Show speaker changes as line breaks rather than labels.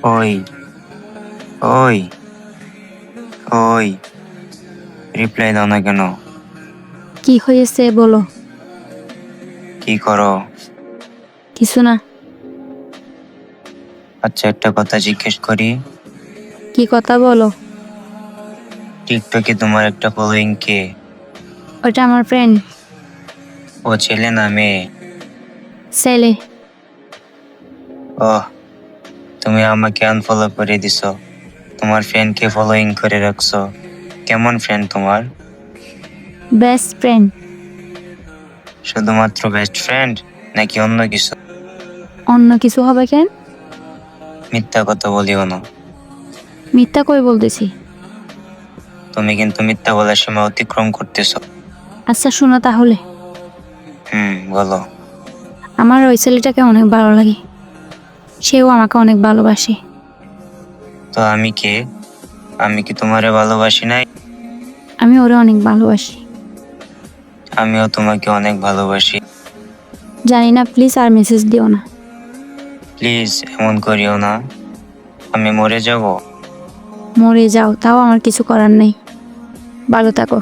ওই ওই ওই, রিপ্লাই দাও না কেন?
কি হয়েছে বলো?
কি করো?
কিছু না।
আচ্ছা, একটা কথা জিজ্ঞেস করি।
কি কথা বলো?
টিকটকে তোমার একটা ফলোয়িং কে?
ওটা আমার ফ্রেন্ড।
ও ছেলে না মেয়ে?
ছেলে।
ওহ, তুমি আমাকে আনফলো করে দিছো, তোমার ফ্রেন্ডকে ফলোয়িং করে রাখছো। কেমন ফ্রেন্ড তোমার?
Best friend.
শুধুমাত্র বেস্ট ফ্রেন্ড নাকি অন্য কিছু?
অন্য কিছু হবে কেন?
মিথ্যা কথা বলিও না।
মিথ্যা কই বলতেছি?
তুমি কিন্তু মিথ্যা বলার সীমা অতিক্রম করতেছো।
আচ্ছা শোনো তাহলে।
বলো।
আমার ওই ছেলেটাকে অনেক ভালো লাগে, সেও আমাকে অনেক ভালোবাসে।
তো আমি কে? আমি কি তোমারে ভালোবাসি নাই?
আমি ওরে অনেক ভালোবাসি।
আমিও তোমাকে অনেক ভালোবাসি।
জানি না, প্লিজ আর মেসেজ দিও না।
প্লিজ এমন করিও না। আমি মরে যাব।
মরে যাও, তাও আমার কিছু করার নেই। ভালো থাকো।